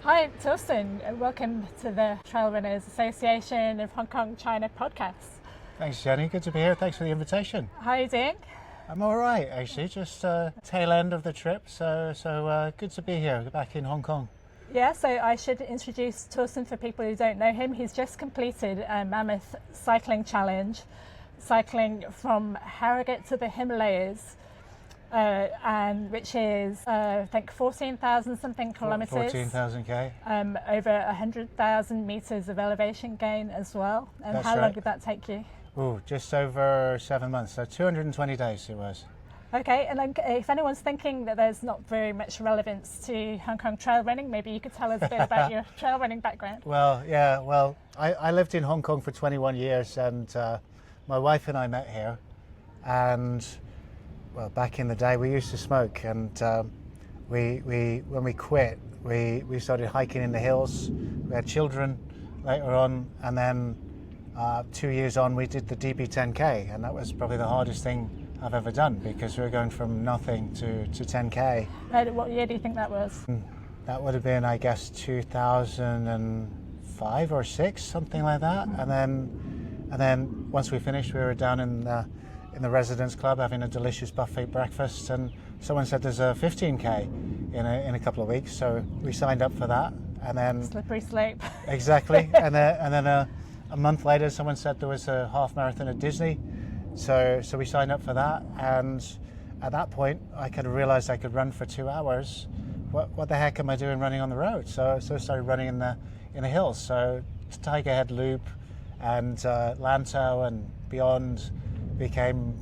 Hi, Thorsten. Welcome to the Trail Runners Association of Hong Kong, China podcast. Thanks, Jenny. Good to be here. Thanks for the invitation. How are you doing? I'm all right, actually. Just tail end of the trip, so good to be here, back in Hong Kong. Yeah, so I should introduce Thorsten for people who don't know him. He's just completed a mammoth cycling challenge, cycling from Harrogate to the Himalayas, and which is I think 14,000 something kilometres. 14,000 k. Over 100,000 metres of elevation gain as well. And That's how long right. did that take you? Oh, just over 7 months, so 220 days it was. Okay, and then if anyone's thinking that there's not very much relevance to Hong Kong trail running, maybe you could tell us a bit about your trail running background. Well, yeah, I lived in Hong Kong for 21 years and my wife and I met here, and well, back in the day we used to smoke, and we when we quit we started hiking in the hills. We had children later on, and then 2 years on we did the DB 10K, and that was probably the hardest thing I've ever done, because we were going from nothing to 10K. What year do you think that was? That would have been, I guess, 2005 or 6, something like that. And then once we finished, we were down in the residence club having a delicious buffet breakfast, and someone said there's a 15K in a couple of weeks, so we signed up for that. And then Slippery slope. Exactly. and then a month later, someone said there was a half marathon at Disney. So we signed up for that, and at that point I kind of realized I could run for 2 hours. What the heck am I doing running on the road? So I started running in the hills. So Tiger Head Loop and Lantau and beyond became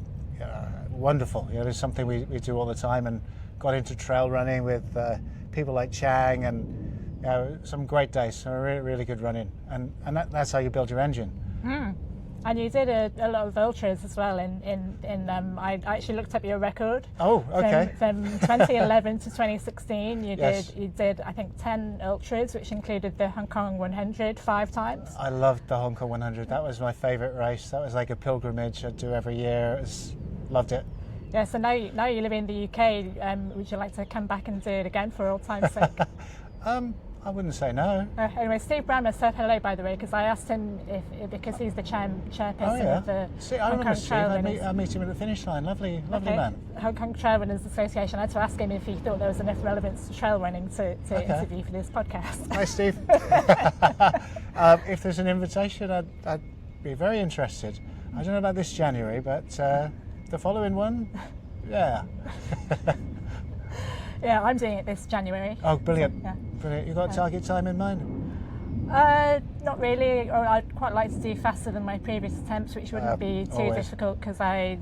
wonderful. You know, it's something we do all the time, and got into trail running with people like Chang, and some great days. So really good running, and that's how you build your engine. And you did a lot of ultras as well. I actually looked up your record. Oh, okay. From 2011 to 2016, you Yes. did I think 10 ultras, which included the Hong Kong 100 5 times. I loved the Hong Kong 100. That was my favourite race. That was like a pilgrimage I'd do every year. Loved it. Yeah. So now you live in the UK. Would you like to come back and do it again for old time's sake? I wouldn't say no. Anyway, Steve Brammer said hello, by the way, because I asked him because he's the chairperson of the See, I Hong remember Kong Steve. Trail I Runners. meet him at the finish line. Lovely man. Hong Kong Trail Runners Association. I had to ask him if he thought there was enough relevance to trail running to interview for this podcast. Hi, Steve. If there's an invitation, I'd be very interested. I don't know about this January, but the following one, yeah. Yeah, I'm doing it this January. Oh, brilliant. Yeah. Brilliant. You got a target time in mind? Not really. Or I'd quite like to do faster than my previous attempts, which wouldn't be too always. difficult, because my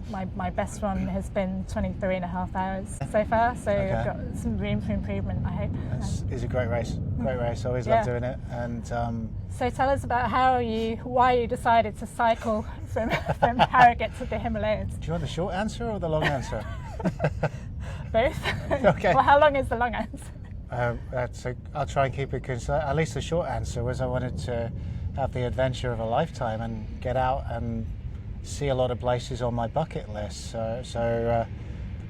best one has been 23 and a half hours so far. So Okay. I've got some room for improvement, I hope. It's a great race. Great race. Always Yeah. love doing it. And So tell us about why you decided to cycle from Harrogate to the Himalayas. do you want the short answer or the long answer? Both. Okay. Well, how long is the long answer? I'll try and keep it concise. At least the short answer was I wanted to have the adventure of a lifetime and get out and see a lot of places on my bucket list. So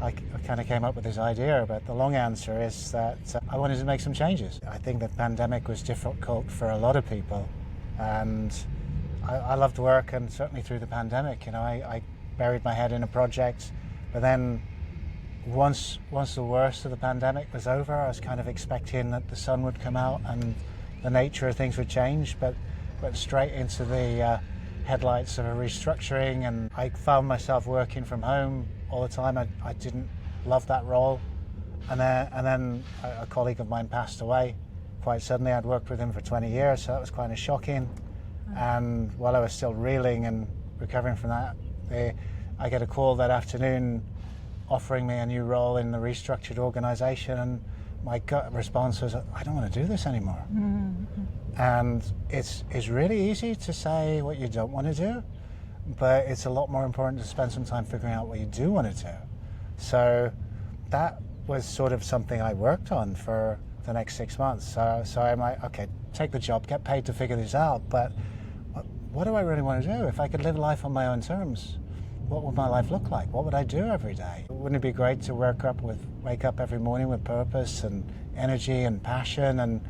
I kind of came up with this idea, but the long answer is that I wanted to make some changes. I think the pandemic was difficult for a lot of people, and I loved work, and certainly through the pandemic, I buried my head in a project, but then once the worst of the pandemic was over, I was kind of expecting that the sun would come out and the nature of things would change, but went straight into the headlights of a restructuring, and I found myself working from home all the time. I didn't love that role, and then a colleague of mine passed away quite suddenly. I'd worked with him for 20 years, so that was kind of shocking. And while I was still reeling and recovering from that, I get a call that afternoon offering me a new role in the restructured organisation, and my gut response was, I don't want to do this anymore. And it's really easy to say what you don't want to do, but it's a lot more important to spend some time figuring out what you do want to do. So that was sort of something I worked on for the next 6 months. So I'm like, okay, take the job, get paid to figure this out, but what do I really want to do? If I could live life on my own terms, what would my life look like? What would I do every day? Wouldn't it be great to wake up every morning with purpose and energy and passion? And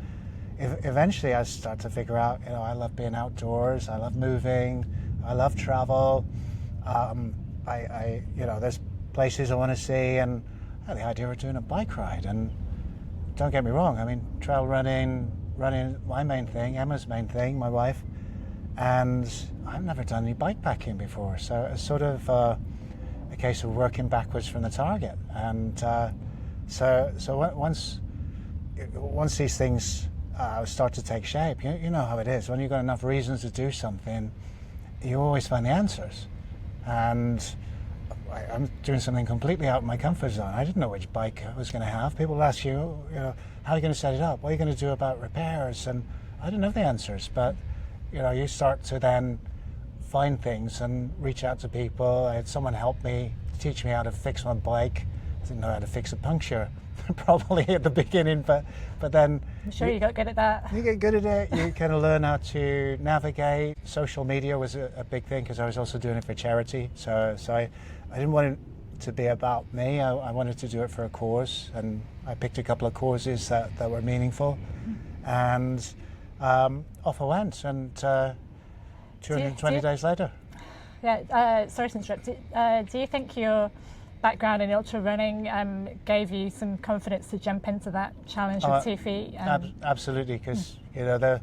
eventually I start to figure out, I love being outdoors, I love moving, I love travel. There's places I want to see, and the idea of doing a bike ride. And don't get me wrong, I mean, trail running, my main thing, Emma's main thing, my wife, and I've never done any bike packing before, so it's sort of a case of working backwards from the target. And so once these things start to take shape, you know how it is. When you've got enough reasons to do something, you always find the answers. And I'm doing something completely out of my comfort zone. I didn't know which bike I was going to have. People will ask you, how are you going to set it up? What are you going to do about repairs? And I didn't know the answers, but you start to then find things and reach out to people. I had someone help me, teach me how to fix my bike. I didn't know how to fix a puncture probably at the beginning, but then I'm sure you got good at that. You get good at it. You kind of learn how to navigate. Social media was a big thing because I was also doing it for charity. So I didn't want it to be about me. I wanted to do it for a cause, and I picked a couple of causes that were meaningful, and off I went. And 220 days later. Yeah. Sorry to interrupt. Do you think your background in ultra running gave you some confidence to jump into that challenge with 2 feet? Absolutely, because there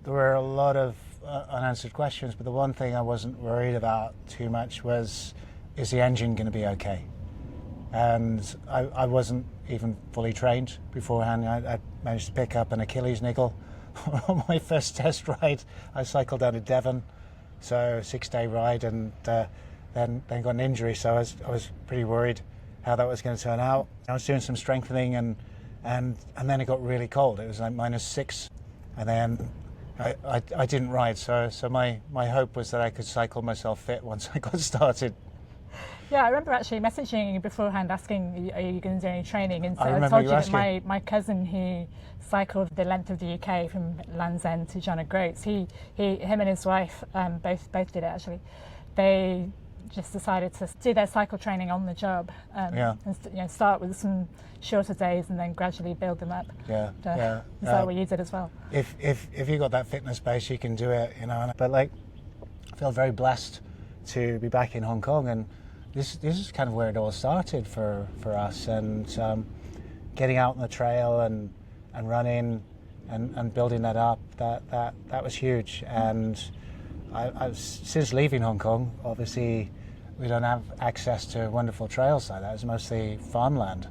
were a lot of unanswered questions, but the one thing I wasn't worried about too much was, is the engine going to be okay? And I wasn't even fully trained beforehand. I managed to pick up an Achilles niggle on my first test ride. I cycled down to Devon, so 6-day ride, and then got an injury, so I was pretty worried how that was going to turn out. I was doing some strengthening, and then it got really cold. It was like -6, and then I didn't ride. So my hope was that I could cycle myself fit once I got started. Yeah, I remember actually messaging you beforehand asking, are you going to do any training? And so I told you that asking. my cousin who cycled the length of the UK from Land's End to John O'Groats, him and his wife both did it actually. They just decided to do their cycle training on the job, and start with some shorter days and then gradually build them up. Yeah. Is that what you did as well? If you got that fitness base, you can do it, But I feel very blessed to be back in Hong Kong, and this is kind of where it all started for us, and getting out on the trail and running and building that up. That was huge. And I since leaving Hong Kong, obviously we don't have access to wonderful trails like that. It's mostly farmland.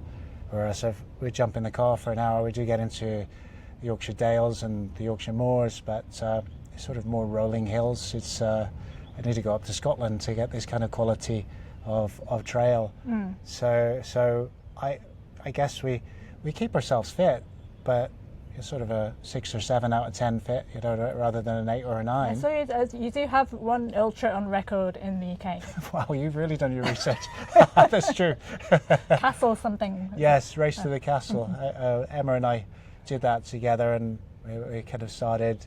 Whereas if we jump in the car for an hour, we do get into the Yorkshire Dales and the Yorkshire Moors, but it's sort of more rolling hills. I need to go up to Scotland to get this kind of quality of trail. So I guess we keep ourselves fit, but it's sort of a 6 or 7 out of 10 fit, rather than an 8 or a 9. So you do have one ultra on record in the UK. Wow, you've really done your research. That's true. Castle something. Yes, Race to the Castle. Emma and I did that together, and we kind of started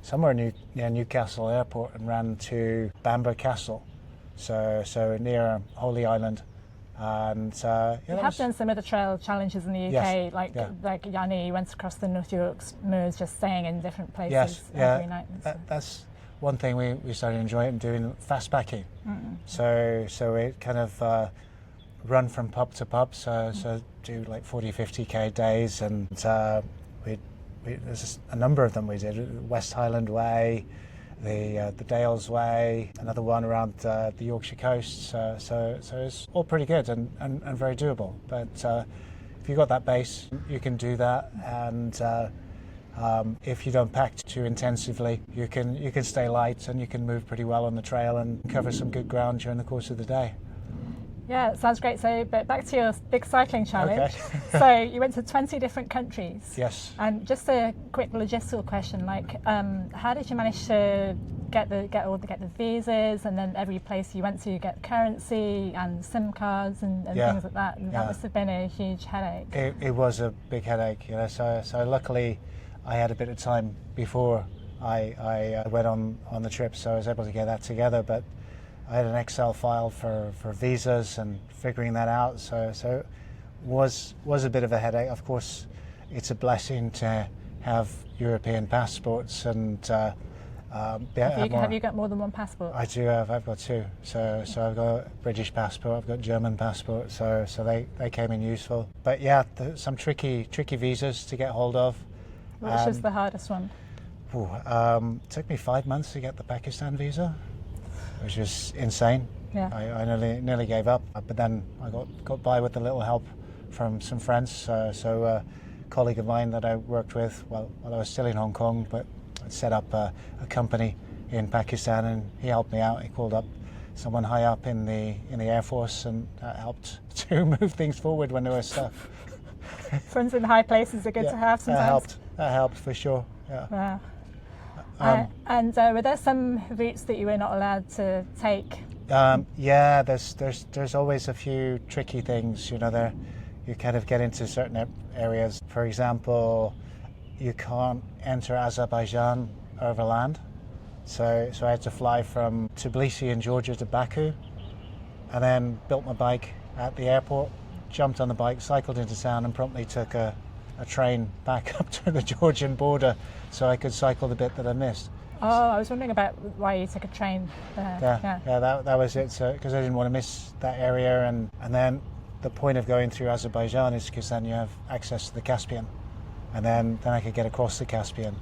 somewhere near Newcastle Airport and ran to Bamber Castle, so near Holy Island. And you have done some other trail challenges in the UK, yes, like Yanni went across the North Yorks moors, just staying in different places every night. That's one thing we started enjoying doing, fast packing. So it kind of run from pub to pub, so do like 40-50k days, and there's a number of them we did. West Highland Way, the Dales Way, another one around the Yorkshire coast. So it's all pretty good and very doable. But if you've got that base, you can do that. And if you don't pack too intensively, you can stay light and you can move pretty well on the trail and cover some good ground during the course of the day. Yeah, it sounds great. But back to your big cycling challenge. Okay. So you went to 20 different countries. Yes. And just a quick logistical question, how did you manage to get the visas, and then every place you went to you get currency and SIM cards and things like that? And that must have been a huge headache. It was a big headache, So luckily, I had a bit of time before I went on the trip, so I was able to get that together. But I had an Excel file for visas and figuring that out, so it was a bit of a headache. Of course, it's a blessing to have European passports and have you got more than one passport? I do have. I've got two. So I've got a British passport. I've got German passport. So they came in useful. But yeah, some tricky visas to get hold of. Which was the hardest one? It took me 5 months to get the Pakistan visa, which was insane. Yeah. I nearly gave up, but then I got by with a little help from some friends. A colleague of mine that I worked with while I was still in Hong Kong, but I'd set up a company in Pakistan, and he helped me out. He called up someone high up in the Air Force, and that helped to move things forward when there was stuff. Friends in high places are good to have sometimes. That helped for sure. Yeah. Wow. And were there some routes that you were not allowed to take? Yeah, there's always a few tricky things. You know, you kind of get into certain areas. For example, you can't enter Azerbaijan overland. So I had to fly from Tbilisi in Georgia to Baku, and then built my bike at the airport, jumped on the bike, cycled into town, and promptly took a train back up to the Georgian border so I could cycle the bit that I missed. Oh, I was wondering about why you took a train there. Yeah, that was it. So because I didn't want to miss that area, and then the point of going through Azerbaijan is because then you have access to the Caspian, and then I could get across the Caspian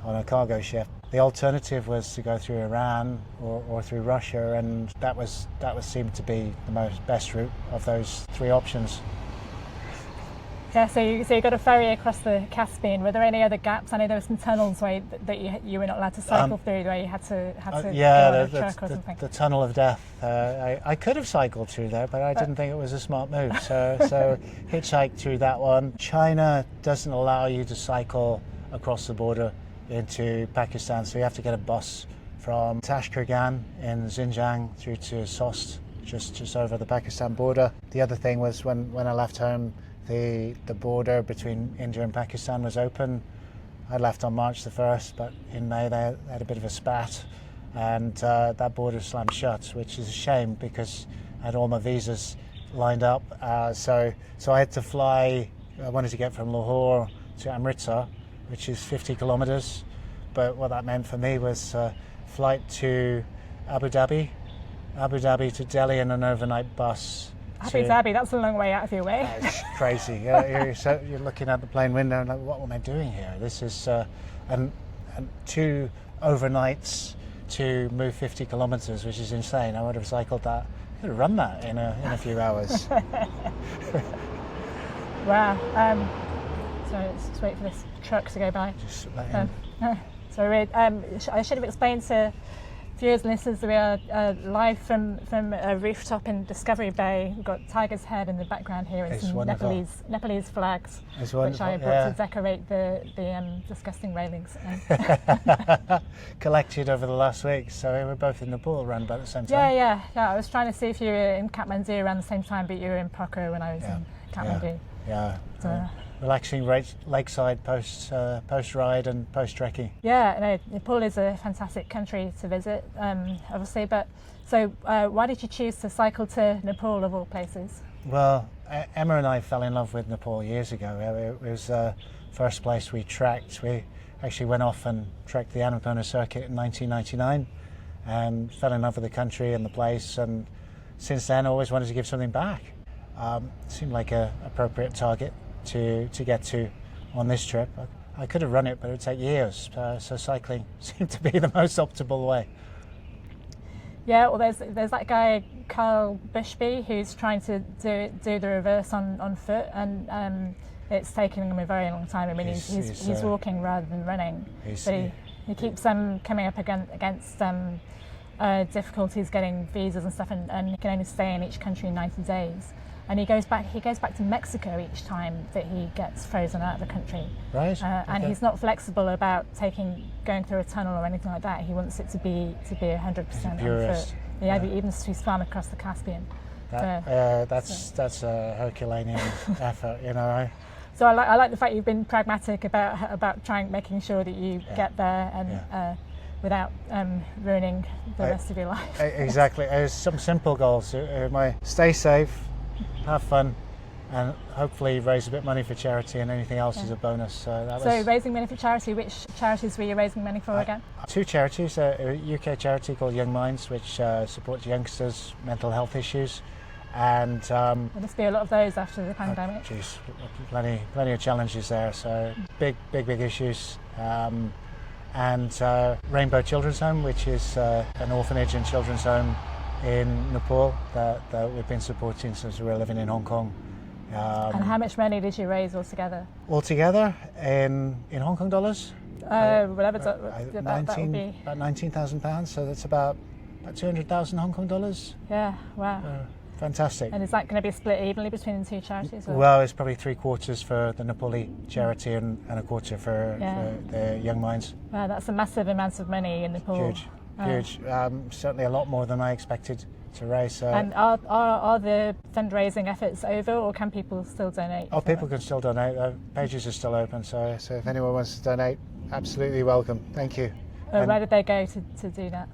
on a cargo ship. The alternative was to go through Iran or through Russia, and that seemed to be the best route of those three options. Yeah, so you got a ferry across the Caspian. Were there any other gaps? I know there were some tunnels that you were not allowed to cycle through, where you had to go on a truck or something. The tunnel of death. I could have cycled through there, but I didn't think it was a smart move. So hitchhiked through that one. China doesn't allow you to cycle across the border into Pakistan, so you have to get a bus from Tashkurgan in Xinjiang through to Sost, just over the Pakistan border. The other thing was when I left home, the border between India and Pakistan was open. I left on March the 1st, but in May they had a bit of a spat, and that border slammed shut, which is a shame because I had all my visas lined up. So I had to fly. I wanted to get from Lahore to Amritsar, which is 50 kilometers, but what that meant for me was flight to Abu Dhabi to Delhi in an overnight bus. Abu Dhabi, that's a long way out of your way. It's crazy. You're looking out the plane window and like, what am I doing here? This is and 2 overnights to move 50 kilometers, which is insane. I would have cycled that. I could have run that in a few hours. Wow. So let's wait for this truck to go by. Just let him. I should have explained to viewers and listeners that we are live from a rooftop in Discovery Bay. We've got Tiger's Head in the background here, and some Nepalese flags, which I brought to decorate the disgusting railings. Collected over the last week, so we were both in Nepal around about the same time. Yeah. I was trying to see if you were in Kathmandu around the same time, but you were in Pokhara when I was in Kathmandu. Yeah. Relaxing lakeside post ride and post trekking. Yeah, no, Nepal is a fantastic country to visit, obviously. But so, why did you choose to cycle to Nepal of all places? Well, Emma and I fell in love with Nepal years ago. It was the first place we trekked. We actually went off and trekked the Annapurna circuit in 1999, and fell in love with the country and the place. And since then, I always wanted to give something back. Seemed like an appropriate target to get to on this trip. I could have run it, but it would take years. So cycling seemed to be the most optimal way. Yeah, well, there's that guy Carl Bushby who's trying to do the reverse on foot, and it's taking him a very long time. I mean, he's walking rather than running, but he keeps coming up against difficulties getting visas and stuff, and he can only stay in each country in 90 days. And he goes back to Mexico each time that he gets frozen out of the country. Right. And he's not flexible about going through a tunnel or anything like that. He wants it to be 100% on foot. Yeah, even to swam across the Caspian. That's a Herculean effort, you know. So I like the fact you've been pragmatic about making sure that you get there and without ruining the rest of your life. Exactly. Some simple goals. Stay safe, have fun, and hopefully raise a bit of money for charity, and anything else is a bonus. So raising money for charity, which charities were you raising money for again? Two charities, a UK charity called Young Minds, which supports youngsters' mental health issues, and There must be a lot of those after the pandemic. plenty of challenges there. So big issues. And Rainbow Children's Home, which is an orphanage and children's home in Nepal that we've been supporting since we were living in Hong Kong. And how much money did you raise altogether? Altogether, in Hong Kong dollars? Whatever that would be. About £19,000, so that's about 200,000 Hong Kong dollars. Yeah, wow. Fantastic. And is that going to be split evenly between the two charities? Or? Well, it's probably 3/4 for the Nepali charity and a quarter for the Young Minds. Wow, that's a massive amount of money in Nepal. Huge. Certainly a lot more than I expected to raise. And are the fundraising efforts over, or can people still donate? Oh, people can still donate. Pages are still open, so if anyone wants to donate, absolutely welcome. Thank you. Where did they go to do that?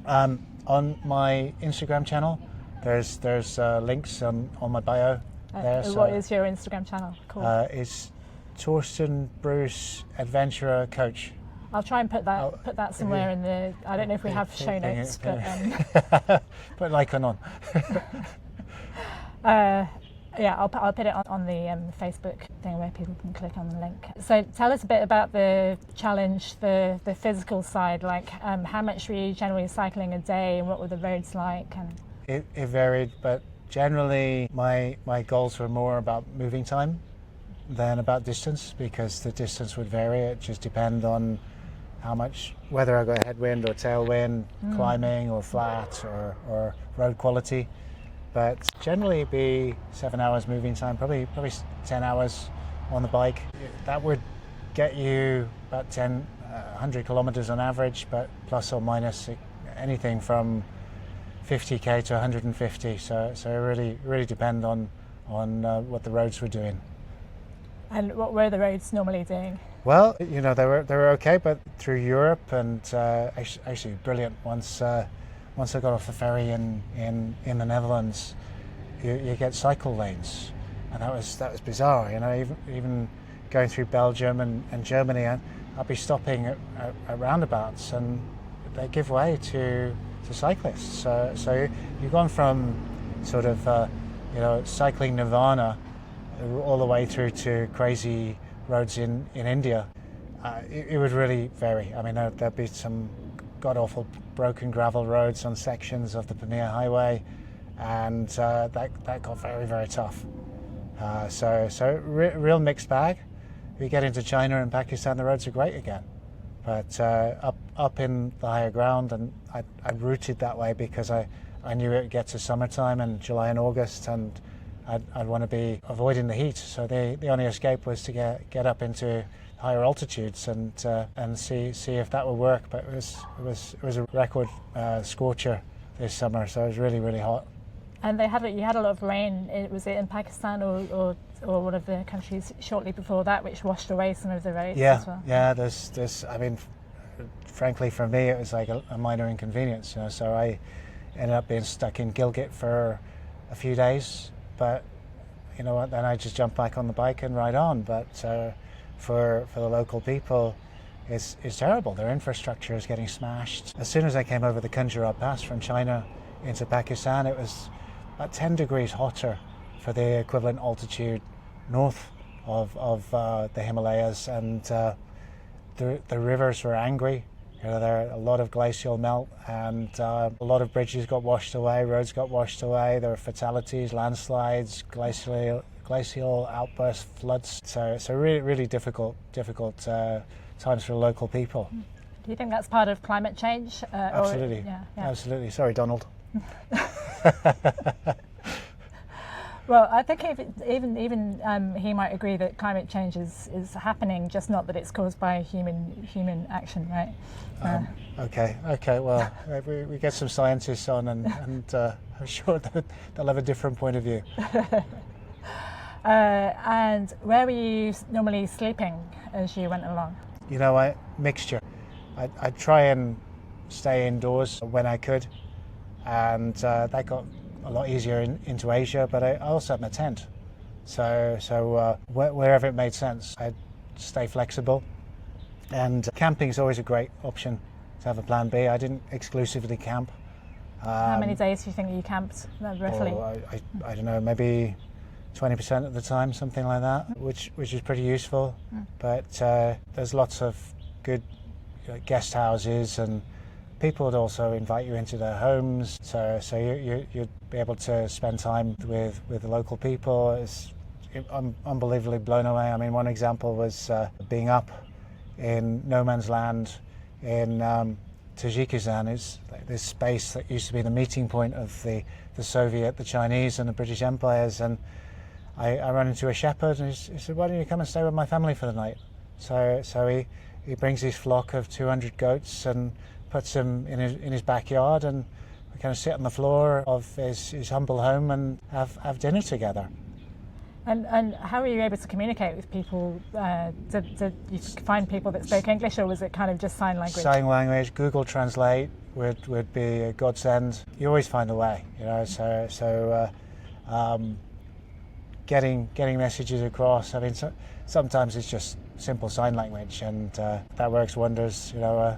On my Instagram channel, there's links on my bio there. What is your Instagram channel called? It's Thorsten Bruce Adventurer Coach. I'll try and put that somewhere in the. I don't know if we have show notes, but put an icon on. I'll put it on the Facebook thing where people can click on the link. So tell us a bit about the challenge, the physical side. Like, how much were you generally cycling a day, and what were the roads like? And it varied, but generally my goals were more about moving time than about distance, because the distance would vary. It just depend on how much, whether I got headwind or tailwind, climbing or flat or road quality. But generally it'd be 7 hours moving time, probably 10 hours on the bike. That would get you about 100 kilometers on average, but plus or minus anything from 50k to 150. So it really depend on what the roads were doing. And what were the roads normally doing? Well, they were okay, but through Europe, and actually brilliant. Once I got off the ferry in the Netherlands, you get cycle lanes, and that was bizarre. Even going through Belgium and Germany, I'll be stopping at roundabouts, and they give way to cyclists. So you've gone from sort of cycling nirvana all the way through to crazy roads in India. It would really vary. I mean, there'd be some god-awful broken gravel roads on sections of the Pamir Highway, and that got very, very tough. So real mixed bag. If you get into China and Pakistan, the roads are great again. But up in the higher ground, and I routed that way because I knew it would get to summertime and July and August, and I'd want to be avoiding the heat. So the only escape was to get up into higher altitudes and see if that would work. But it was a record scorcher this summer, so it was really, really hot. And you had a lot of rain. Was it in Pakistan or one of the countries shortly before that, which washed away some of the roads as well? Yeah. There's. I mean, frankly, for me, it was like a minor inconvenience. So I ended up being stuck in Gilgit for a few days. But you know what? Then I just jump back on the bike and ride on. But for the local people, it's terrible. Their infrastructure is getting smashed. As soon as I came over the Kunjara Pass from China into Pakistan, it was about 10 degrees hotter for the equivalent altitude north of the Himalayas, and the rivers were angry. There a lot of glacial melt, and a lot of bridges got washed away, roads got washed away. There were fatalities, landslides, glacial outbursts, floods. So really, really difficult times for local people. Do you think that's part of climate change? Absolutely. Absolutely. Sorry, Donald. Well, I think even he might agree that climate change is happening, just not that it's caused by human action, right? Okay. Well, we get some scientists on, and I'm sure that they'll have a different point of view. And where were you normally sleeping as you went along? Mixture. I'd try and stay indoors when I could, and that got a lot easier into Asia, but I also had my tent. So wherever it made sense, I'd stay flexible. And camping is always a great option to have a plan B. I didn't exclusively camp. How many days do you think you camped roughly? I don't know, maybe 20% of the time, something like that, which is pretty useful. But there's lots of good guest houses, and people would also invite you into their homes. So you'd be able to spend time with the local people. I'm unbelievably blown away. I mean, one example was being up in no man's land in Tajikistan. Is this space that used to be the meeting point of the Soviet, the Chinese and the British empires. And I ran into a shepherd, and he said, "Why don't you come and stay with my family for the night?" So he brings his flock of 200 goats and puts them in his backyard, and we kind of sit on the floor of his humble home and have dinner together. And how were you able to communicate with people? Did you find people that spoke English, or was it kind of just sign language? Sign language, Google Translate would be a godsend. You always find a way, you know. So getting messages across. I mean, sometimes it's just simple sign language, and that works wonders. You know,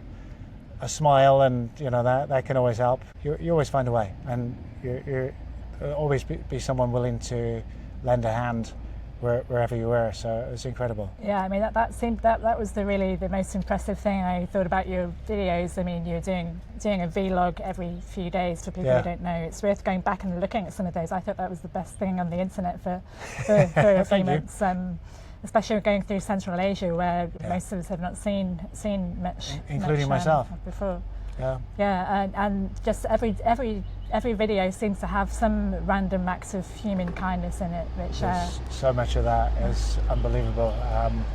a smile, and you know that can always help. You always find a way, and you always be someone willing to lend a hand wherever you were. So it was incredible. Yeah, I mean that was the most impressive thing I thought about your videos. I mean, you're doing a vlog every few days for people who don't know. It's worth going back and looking at some of those. I thought that was the best thing on the internet for a few months. Especially going through Central Asia, where most of us have not seen much, including myself, before. Yeah, and just every video seems to have some random acts of human kindness in it, which so much of that is unbelievable.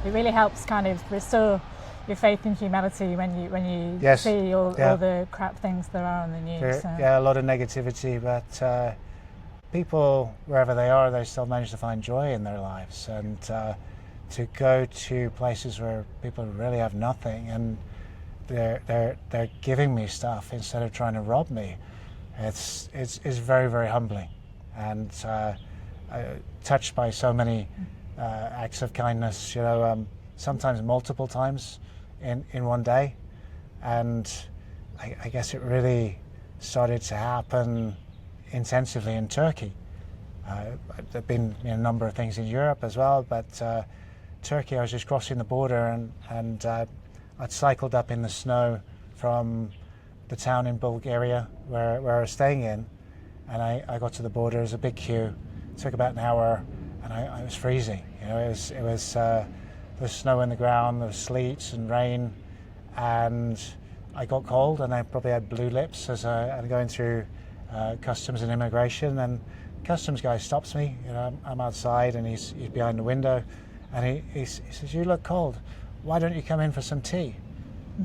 It really helps kind of restore your faith in humanity when you see all the crap things there are on the news. Yeah, a lot of negativity, but people, wherever they are, they still manage to find joy in their lives, and to go to places where people really have nothing, and they're giving me stuff instead of trying to rob me. It's very, very humbling, and touched by so many acts of kindness. You know, sometimes multiple times in one day, and I guess it really started to happen intensively in Turkey. There've been a number of things in Europe as well, but Turkey, I was just crossing the border, and I'd cycled up in the snow from the town in Bulgaria where I was staying in, and I got to the border. There was a big queue. It took about an hour, and I was freezing. You know, it was there was snow in the ground, there was sleet and rain, and I got cold, and I probably had blue lips as I'm going through customs and immigration, and customs guy stops me. You know, I'm outside, and he's behind the window, and he says, "You look cold. Why don't you come in for some tea?"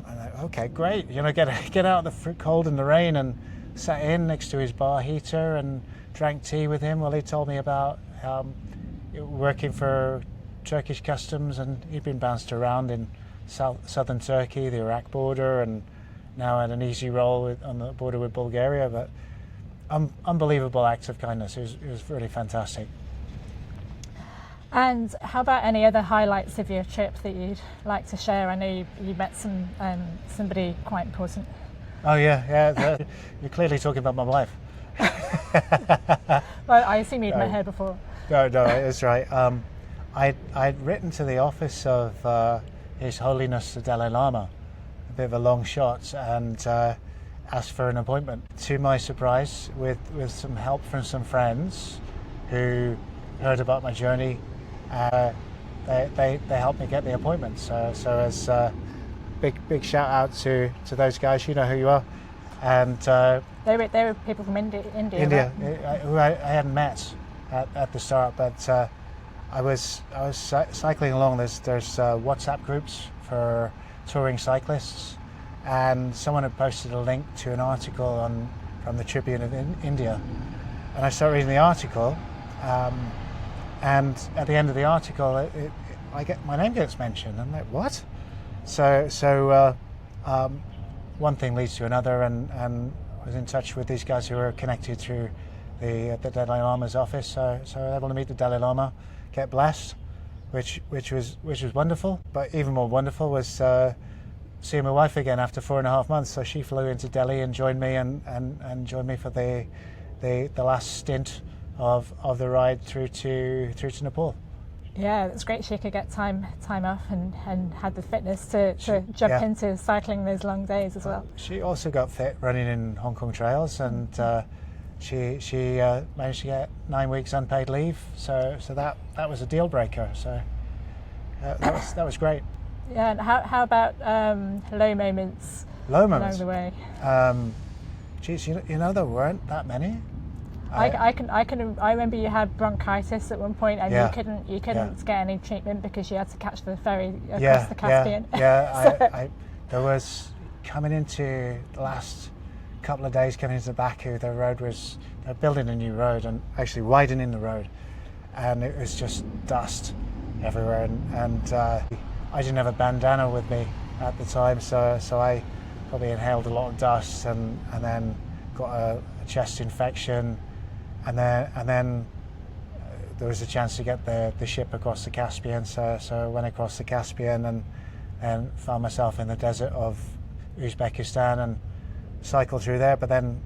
I'm like, okay, great. You know, get out of the cold and the rain, and sat in next to his bar heater and drank tea with him while he told me about working for Turkish customs, and he'd been bounced around in southern Turkey, the Iraq border, and now had an easy role on the border with Bulgaria. But unbelievable acts of kindness. It was really fantastic. And how about any other highlights of your trip that you'd like to share? I know you met somebody quite important. Oh yeah. You're clearly talking about my wife. Well, I assume you'd met her before. No, that's right. I'd written to the office of His Holiness the Dalai Lama, a bit of a long shot, and asked for an appointment. To my surprise, with some help from some friends who heard about my journey, they helped me get the appointment. So as big shout out to those guys. You know who you are, and they were people from India. Right? Who I hadn't met at the start, but I was cycling along. There's WhatsApp groups for touring cyclists, and someone had posted a link to an article from the Tribune of India, and I started reading the article. And at the end of the article, my name gets mentioned. I'm like, what? So one thing leads to another, and I was in touch with these guys who were connected through the Dalai Lama's office. So I was able to meet the Dalai Lama, get blessed, which was wonderful. But even more wonderful was seeing my wife again after 4.5 months. So she flew into Delhi and joined me and joined me for the last stint of the ride through to Nepal. Yeah, it's great she could get time off and had the fitness to jump into cycling those long days as well. She also got fit running in Hong Kong trails, and she managed to get 9 weeks unpaid leave. So that was a deal breaker. So that was great. Yeah, and how about low moments? Low moments along the way. Geez, you know there weren't that many. I remember you had bronchitis at one point, and you couldn't get any treatment because you had to catch the ferry across the Caspian. There was, coming into the last couple of days coming into Baku, they're building a new road and actually widening the road, and it was just dust everywhere, and I didn't have a bandana with me at the time, so I probably inhaled a lot of dust and then got a chest infection. And then there was a chance to get the ship across the Caspian, so I went across the Caspian and found myself in the desert of Uzbekistan and cycled through there. But then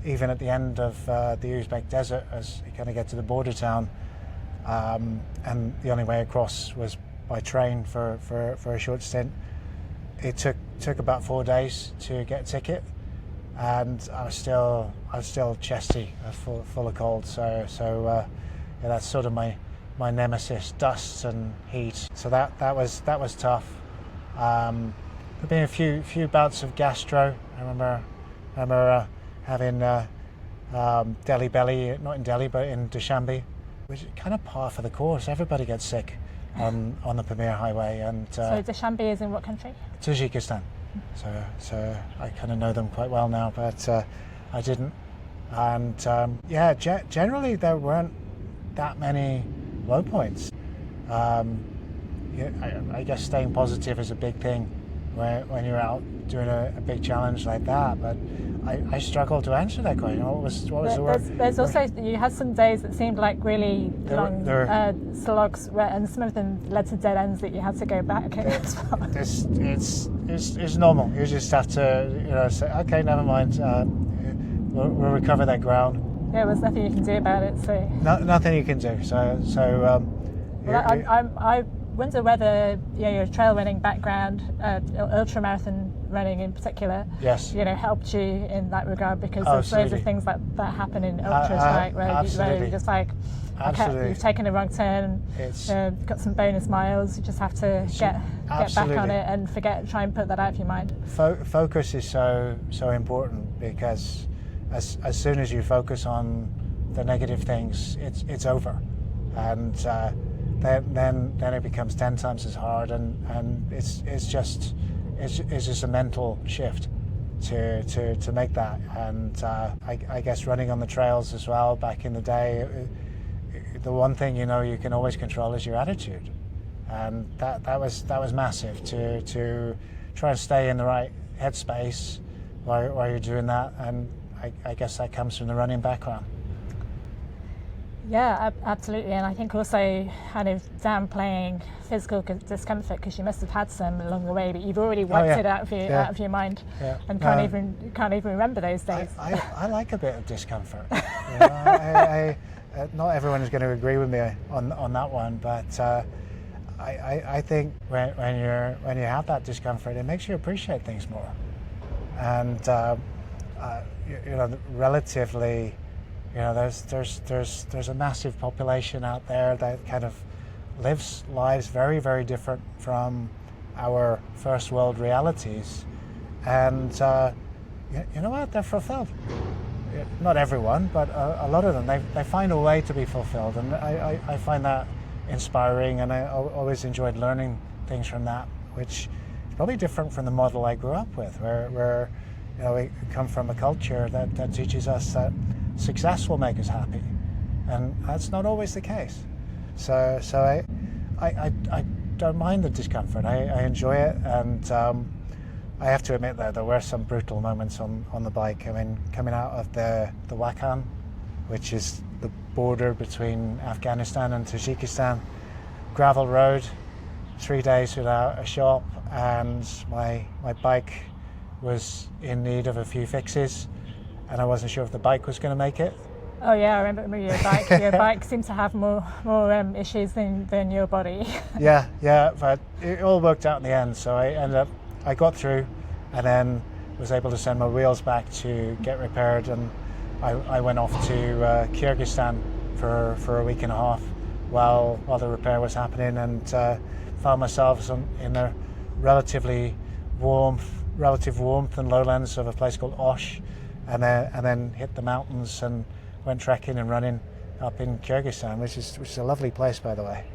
even at the end of the Uzbek desert, as you kind of get to the border town, and the only way across was by train for a short stint. It took about 4 days to get a ticket. And I was still chesty, full of cold. So that's sort of my nemesis: dust and heat. So that was tough. There've been a few bouts of gastro. I remember having Delhi belly, not in Delhi but in Dushanbe, which is kind of par for the course. Everybody gets sick on the Pamir Highway. And so Dushanbe is in what country? Tajikistan. So I kind of know them quite well now, but I didn't. And generally there weren't that many low points. I guess staying positive is a big thing when you're out doing a big challenge like that. But I struggle to answer that question. What was the word? There's also, you had some days that seemed like really long slogs, and some of them led to dead ends that you had to go back as well. It's normal. You just have to say, okay, never mind. We'll recover that ground. Yeah, there's nothing you can do about it. So nothing you can do. I wonder whether your trail running background, ultramarathon running in particular, yes, helped you in that regard, because there's loads of things that happen in ultras, right? Where you're just like, okay, you've taken a wrong turn, got some bonus miles. You just have to get back on it and try and put that out of your mind. Focus is so important, because as soon as you focus on the negative things, it's over, and then it becomes 10 times as hard, and it's just a mental shift to make that. And I guess running on the trails as well back in the day, the one thing you can always control is your attitude, and that was massive to try and stay in the right headspace while you're doing that. And I guess that comes from the running background. Yeah, absolutely. And I think also kind of downplaying physical discomfort, because you must have had some along the way, but you've already wiped it out of your mind, and can't even remember those days. I like a bit of discomfort. Not everyone is going to agree with me on that one, but I think when you have that discomfort, it makes you appreciate things more. And relatively, there's a massive population out there that kind of lives lives very, very different from our first world realities, and you know what, they're fulfilled. Not everyone, but a lot of them, they find a way to be fulfilled, and I find that inspiring, and I always enjoyed learning things from that, which is probably different from the model I grew up with, where we come from a culture that teaches us that success will make us happy, and that's not always the case. So I don't mind the discomfort. I enjoy it, and I have to admit that there were some brutal moments on the bike. I mean, coming out of the Wakhan, which is the border between Afghanistan and Tajikistan. Gravel road, 3 days without a shop, and my bike was in need of a few fixes, and I wasn't sure if the bike was going to make it. Oh yeah, I remember your bike. Your bike seemed to have more issues than your body. yeah, but it all worked out in the end. So I got through, and then was able to send my wheels back to get repaired, and I went off to Kyrgyzstan for a week and a half while the repair was happening, and found myself in the relative warmth and lowlands of a place called Osh, and then hit the mountains and went trekking and running up in Kyrgyzstan, which is a lovely place, by the way.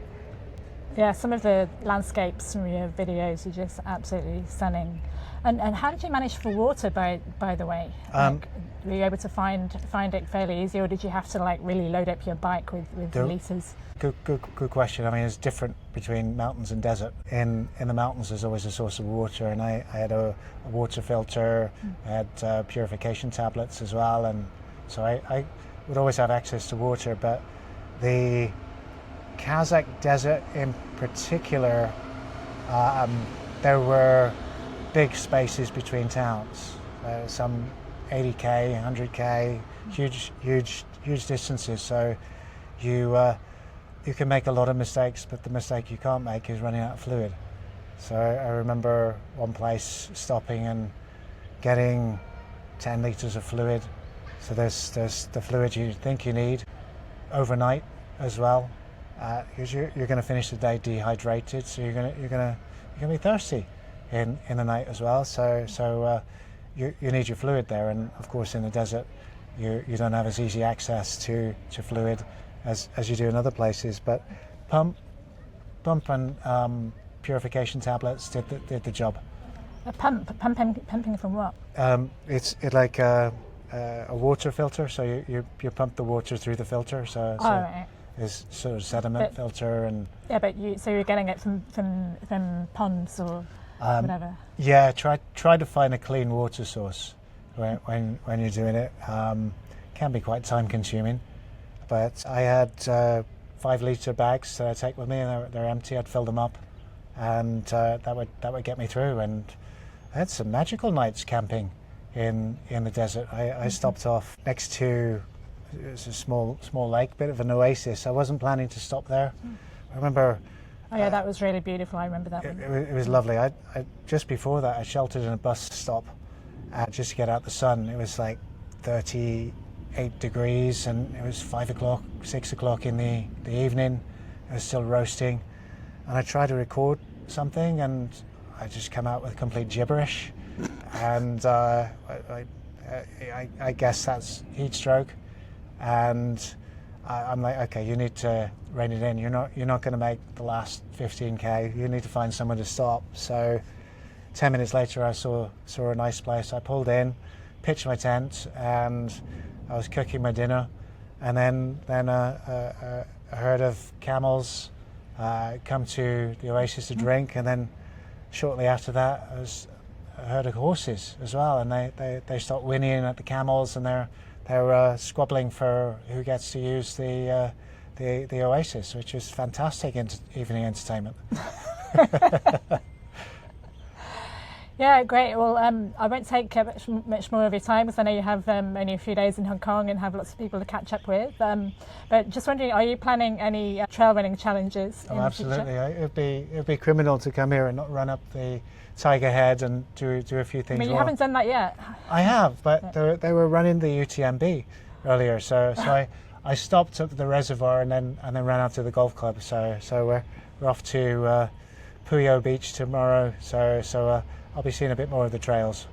Yeah, some of the landscapes from your videos are just absolutely stunning. And how did you manage for water, by the way? Were you able to find it fairly easy, or did you have to like really load up your bike with litres? Good question. I mean, it's different between mountains and desert. In the mountains, there's always a source of water, and I had a water filter, I had purification tablets as well, and so I would always have access to water. But the Kazakh desert in particular, there were big spaces between towns, some 80k, 100k, huge distances. So you can make a lot of mistakes, but the mistake you can't make is running out of fluid. So I remember one place stopping and getting 10 litres of fluid. So there's the fluid you think you need overnight as well, because you're going to finish the day dehydrated. So you're going to be thirsty in the night as well. So you need your fluid there, and of course in the desert you don't have as easy access to fluid as you do in other places. But pump and purification tablets did the job. Pumping from what? It's like a water filter, so you pump the water through the filter, so right. It's sort of sediment filter. And yeah, but you're getting it from ponds or whatever. Yeah, try to find a clean water source when you're doing it. Can be quite time consuming, but I had 5 litre bags that I take with me, and they're empty. I'd fill them up, and that would get me through. And I had some magical nights camping in the desert. I stopped off next to, it was a small lake, bit of an oasis. I wasn't planning to stop there. I remember. Oh yeah, that was really beautiful. I remember that one. It was lovely. I just before that, I sheltered in a bus stop just to get out the sun. It was like 38 degrees, and it was 5 o'clock, 6 o'clock in the evening. It was still roasting, and I tried to record something, and I just come out with complete gibberish. And I guess that's heat stroke, and I'm like, okay, you need to rein it in. You're not going to make the last 15k. You need to find somewhere to stop. So 10 minutes later, I saw a nice place. I pulled in, pitched my tent, and I was cooking my dinner. And then a herd of camels come to the oasis to drink, and then shortly after that, I was a herd of horses as well, and they start whinnying at the camels, and they're squabbling for who gets to use the oasis, which is fantastic evening entertainment. Yeah, great. Well, I won't take much more of your time, because I know you have only a few days in Hong Kong and have lots of people to catch up with. But just wondering, are you planning any trail running challenges in absolutely. the future? It'd be criminal to come here and not run up the Tiger Head and do a few things. I mean, you haven't done that yet. I have, but they were running the UTMB earlier, so I stopped at the reservoir and then ran out to the golf club. So we're off to Puyo Beach tomorrow. So I'll be seeing a bit more of the trails.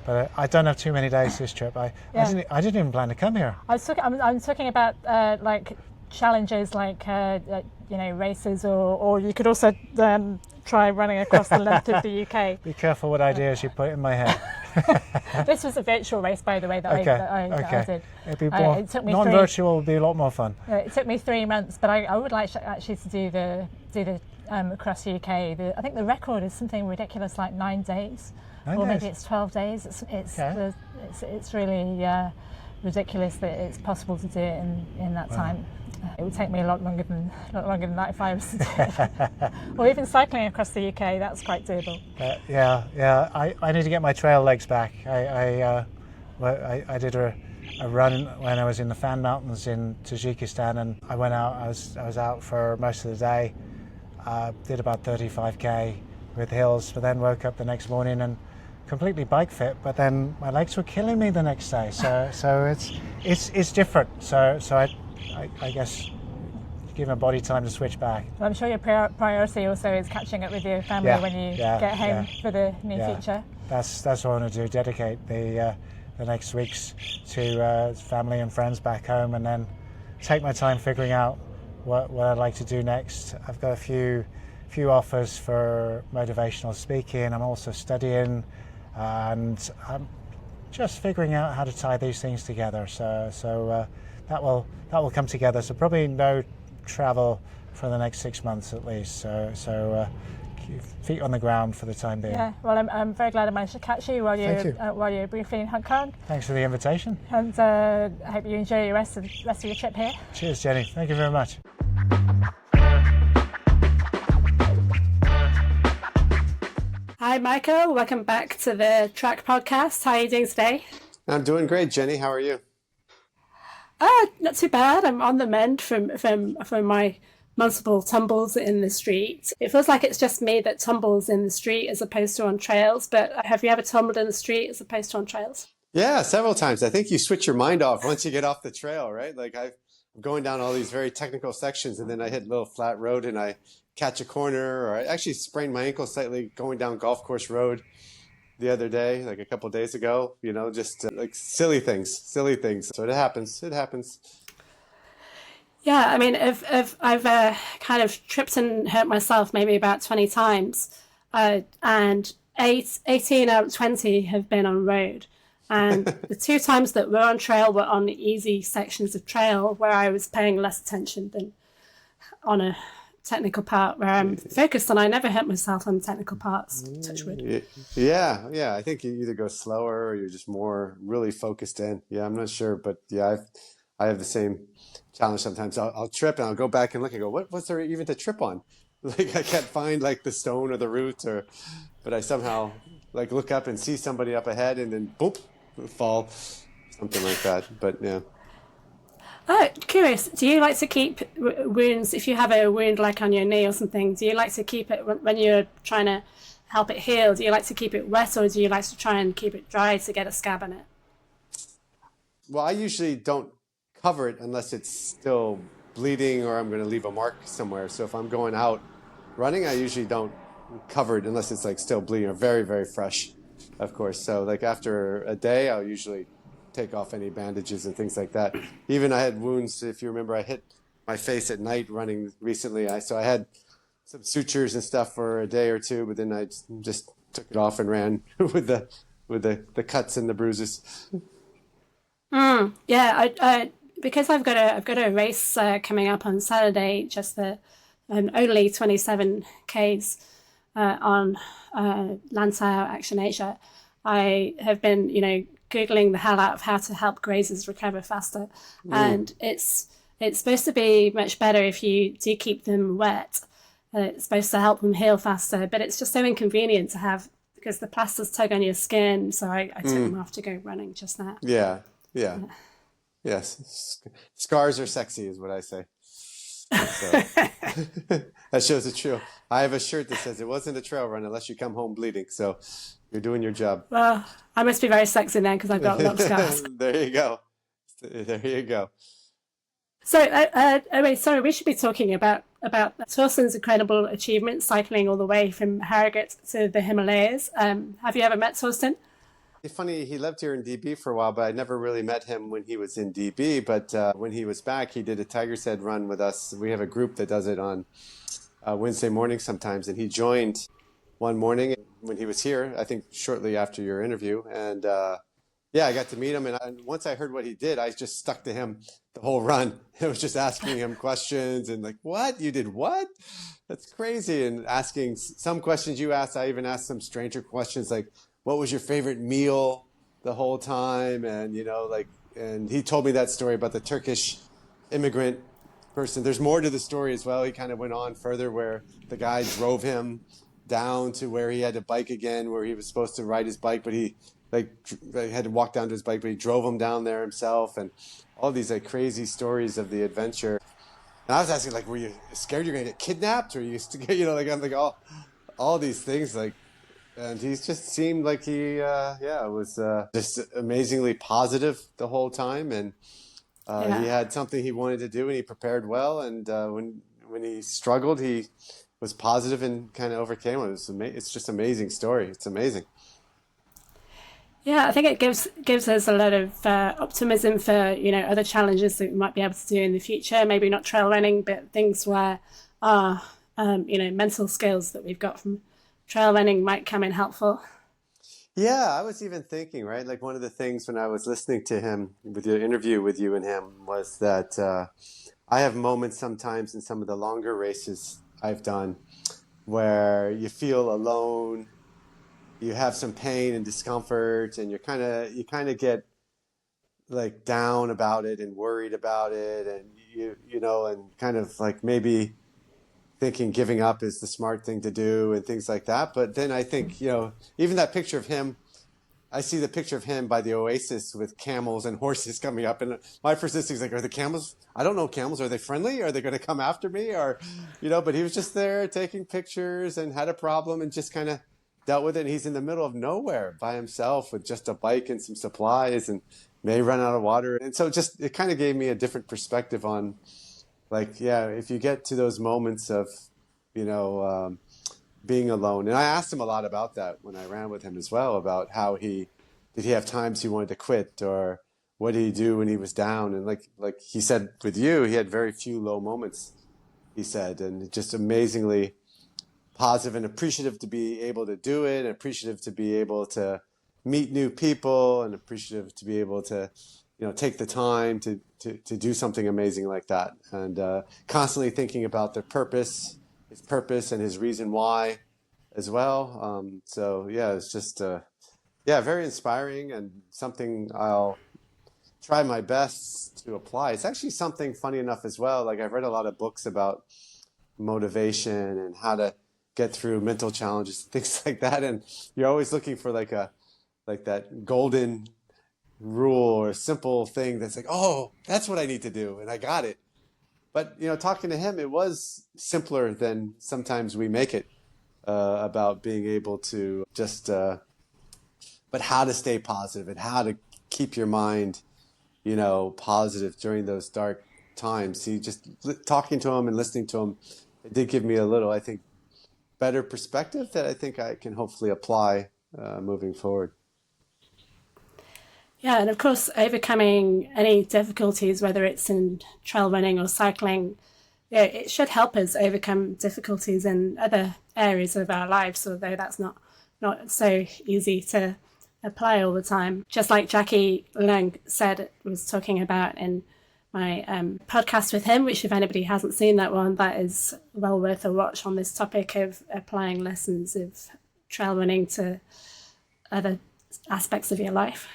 But I don't have too many days this trip. I didn't even plan to come here. I'm talking about like challenges, like races, or you could also try running across the length of the UK. Be careful what ideas you put in my head. This was a virtual race, by the way, that I did. It'd be more, it took me non-virtual would be a lot more fun. It took me 3 months, but I would like actually to do the across the UK. I think the record is something ridiculous, like 9 days, maybe it's 12 days. It's really ridiculous that it's possible to do it in that time. It would take me a lot longer than that if I was to do it. Or even cycling across the UK, that's quite doable. I need to get my trail legs back. I did a run when I was in the Fan Mountains in Tajikistan, and I went out. I was out for most of the day. Did about 35k with hills, but then woke up the next morning and completely bike fit. But then my legs were killing me the next day. So it's different. So I guess give my body time to switch back. Well, I'm sure your priority also is catching up with your family when you get home for the near future. That's what I want to do. Dedicate the next weeks to family and friends back home, and then take my time figuring out what I'd like to do next. I've got a few offers for motivational speaking. I'm also studying, and I'm just figuring out how to tie these things together. So that will come together. So probably no travel for the next 6 months at least. So feet on the ground for the time being. Yeah, well, I'm very glad I managed to catch you while you're briefly in Hong Kong. Thanks for the invitation. And I hope you enjoy the rest of your trip here. Cheers, Jenny. Thank you very much. Hi, Michael. Welcome back to the Track Podcast. How are you doing today? I'm doing great, Jenny. How are you? Not too bad. I'm on the mend from my multiple tumbles in the street. It feels like it's just me that tumbles in the street as opposed to on trails, but have you ever tumbled in the street as opposed to on trails? Yeah, several times. I think you switch your mind off once you get off the trail, right? Like I'm going down all these very technical sections, and then I hit a little flat road and I catch a corner, or I actually sprained my ankle slightly going down golf course road the other day, like a couple of days ago, just like silly things. So it happens. Yeah, I mean, if I've kind of tripped and hurt myself maybe about 20 times, and 18 out of 20 have been on road. And the 2 times that were on trail were on easy sections of trail where I was paying less attention than on a technical part where I'm focused, and I never hurt myself on technical parts, touch wood. Yeah. I think you either go slower or you're just more really focused in. Yeah, I'm not sure, but yeah, I have the same challenge sometimes. I'll trip and I'll go back and look and go, what's there even to trip on? Like I can't find like the stone or the root, but I somehow like look up and see somebody up ahead and then boop, fall, something like that. But yeah. Curious, do you like to keep wounds, if you have a wound like on your knee or something, do you like to keep it when you're trying to help it heal? Do you like to keep it wet, or do you like to try and keep it dry to get a scab on it? Well, I usually don't cover it unless it's still bleeding or I'm going to leave a mark somewhere. So if I'm going out running, I usually don't cover it unless it's like still bleeding or very, very fresh, of course. So like after a day, I'll usually take off any bandages and things like that. Even I had wounds, if you remember, I hit my face at night running recently. So I had some sutures and stuff for a day or two, but then I just took it off and ran with the cuts and the bruises. Yeah, I because I've got a race coming up on Saturday, just the only 27 Ks on Lantau Action Asia. I have been, Googling the hell out of how to help grazers recover faster. And it's supposed to be much better if you do keep them wet. It's supposed to help them heal faster, but it's just so inconvenient to have, because the plasters tug on your skin. So I took them off to go running just now. Yeah. Yes. Scars are sexy is what I say. So, that shows it's true. I have a shirt that says it wasn't a trail run unless you come home bleeding. So you're doing your job. Well, I must be very sexy then because I've got a lot of scars. There you go. So, sorry, we should be talking about Thorsten's incredible achievement, cycling all the way from Harrogate to the Himalayas. Have you ever met Thorsten? It's funny, he lived here in DB for a while, but I never really met him when he was in DB. But when he was back, he did a Tiger's Head run with us. We have a group that does it on Wednesday morning sometimes, and he joined one morning when he was here, I think shortly after your interview. And I got to meet him. And once I heard what he did, I just stuck to him the whole run. I was just asking him questions and like, what? You did what? That's crazy. And asking some questions you asked. I even asked some stranger questions like, what was your favorite meal the whole time? And, and he told me that story about the Turkish immigrant person. There's more to the story as well. He kind of went on further where the guy drove him down to where he had to bike again, where he was supposed to ride his bike, but he had to walk down to his bike, but he drove him down there himself, and all these like crazy stories of the adventure. And I was asking, like, were you scared you're gonna get kidnapped, or you like I'm like all these things, like, and he just seemed like he was just amazingly positive the whole time, and he had something he wanted to do, and he prepared well, and when he struggled, he was positive and kind of overcame it. It's just amazing story. It's amazing. Yeah, I think it gives us a lot of optimism for other challenges that we might be able to do in the future. Maybe not trail running, but things where our mental skills that we've got from trail running might come in helpful. Yeah, I was even thinking, right? Like one of the things when I was listening to him with your interview with you and him was that I have moments sometimes in some of the longer races I've done where you feel alone. You have some pain and discomfort, and you kind of get like down about it and worried about it, and and kind of like maybe thinking giving up is the smart thing to do and things like that. But then I think even that picture of him, I see the picture of him by the oasis with camels and horses coming up, and my first instinct is like, are the camels? I don't know camels. Are they friendly? Are they going to come after me? Or but he was just there taking pictures and had a problem and just kind of dealt with it. And he's in the middle of nowhere by himself with just a bike and some supplies and may run out of water. And so it kind of gave me a different perspective on like, if you get to those moments of, being alone. And I asked him a lot about that when I ran with him as well, about how did he have times he wanted to quit, or what did he do when he was down? And like he said with you, he had very few low moments, he said, and just amazingly positive and appreciative to be able to do it, and appreciative to be able to meet new people, and appreciative to be able to, take the time to do something amazing like that, and constantly thinking about his purpose and his reason why as well. It's just, very inspiring, and something I'll try my best to apply. It's actually something funny enough as well. Like I've read a lot of books about motivation and how to get through mental challenges, things like that. And you're always looking for like that golden rule or simple thing that's like, oh, that's what I need to do, and I got it. But talking to him, it was simpler than sometimes we make it, about being able to just, but how to stay positive and how to keep your mind, positive during those dark times. Talking to him and listening to him, it did give me a little, I think, better perspective that I think I can hopefully apply moving forward. Yeah, and of course, overcoming any difficulties, whether it's in trail running or cycling, it should help us overcome difficulties in other areas of our lives, although that's not so easy to apply all the time. Just like Jackie Long was talking about in my podcast with him, which if anybody hasn't seen that one, that is well worth a watch, on this topic of applying lessons of trail running to other aspects of your life.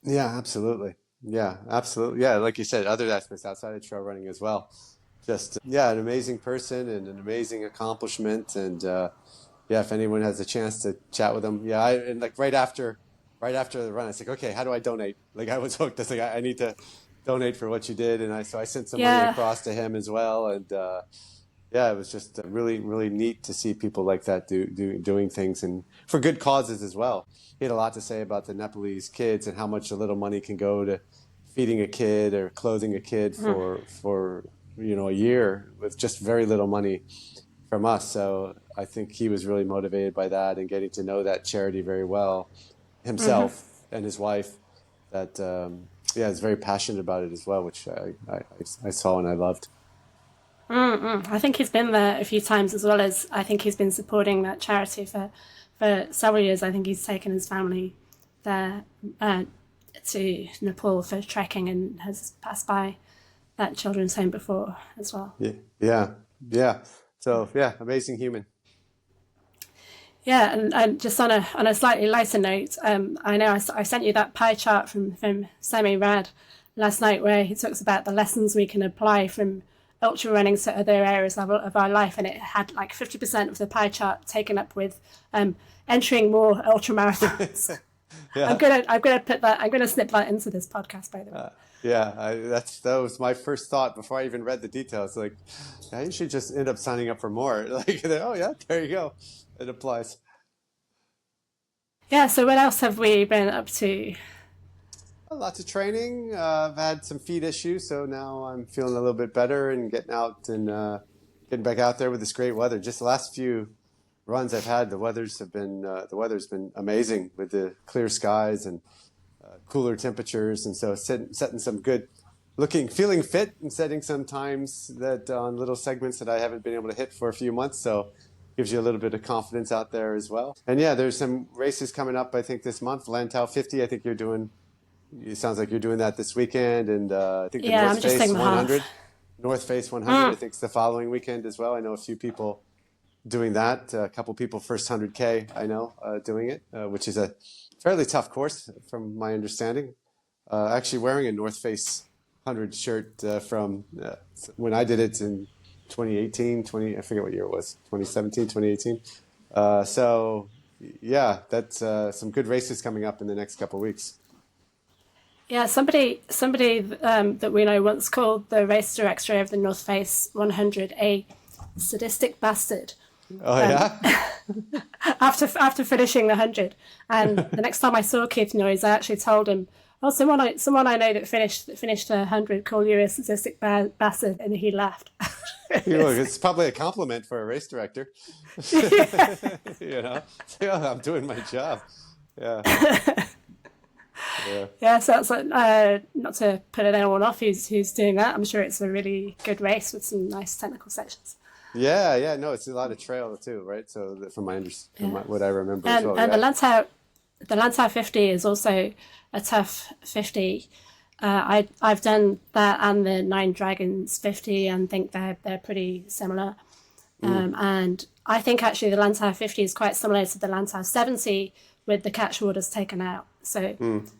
Yeah, absolutely. Yeah, absolutely. Yeah, like you said, other aspects outside of trail running as well. Just, an amazing person and an amazing accomplishment. And if anyone has a chance to chat with him, and like right after the run, I was like, okay, how do I donate? Like I was hooked. I was like, I need to donate for what you did. And so I sent some money across to him as well. And it was just really, really neat to see people like that doing things, and for good causes as well. He had a lot to say about the Nepalese kids and how much a little money can go to feeding a kid or clothing a kid for a year with just very little money from us. So I think he was really motivated by that and getting to know that charity very well himself and his wife. That is very passionate about it as well, which I saw and I loved. I think he's been there a few times, as well as I think he's been supporting that charity for several years. I think he's taken his family there to Nepal for trekking, and has passed by that children's home before as well. Yeah. So amazing human. Yeah, and just on a slightly lighter note, I know I sent you that pie chart from Semi Rad last night, where he talks about the lessons we can apply from ultra running to other areas of our life, and it had like 50% of the pie chart taken up with entering more ultra marathons. Yeah. I'm gonna put that. I'm gonna snip that into this podcast, by the way. That was my first thought before I even read the details. Like, yeah, you should just end up signing up for more. Like, oh yeah, there you go. It applies. Yeah. So what else have we been up to? Lots of training. I've had some feet issues, so now I'm feeling a little bit better and getting out and getting back out there with this great weather. Just the last few runs I've had, the weather's been amazing with the clear skies and cooler temperatures, and so setting some good feeling fit and setting some times that on little segments that I haven't been able to hit for a few months. So gives you a little bit of confidence out there as well. And yeah, there's some races coming up, I think, this month. Lantau 50, I think it sounds like you're doing that this weekend. And I think the North Face 100. North Face 100, I think, is the following weekend as well. I know a few people doing that. A couple people first 100K, I know, doing it, which is a fairly tough course from my understanding. Actually wearing a North Face 100 shirt from when I did it in 2018, I forget what year it was, 2017, 2018. So yeah, that's some good races coming up in the next couple of weeks. Yeah, somebody that we know once called the race director of the North Face 100 a sadistic bastard. Oh yeah. After finishing the 100, and the next time I saw Keith Noyes, I actually told him, "Oh, someone I know that finished the 100 called you a sadistic bastard," and he laughed. It's probably a compliment for a race director. Yeah, I'm doing my job. Yeah. Yeah, so that's like, not to put anyone off who's doing that. I'm sure it's a really good race with some nice technical sections. Yeah, no, it's a lot of trail too, right? So from what I remember as well. And the Lantau 50 is also a tough 50. I've done that and the Nine Dragons 50, and think they're pretty similar. And I think actually the Lantau 50 is quite similar to the Lantau 70 with the catchwaters taken out. So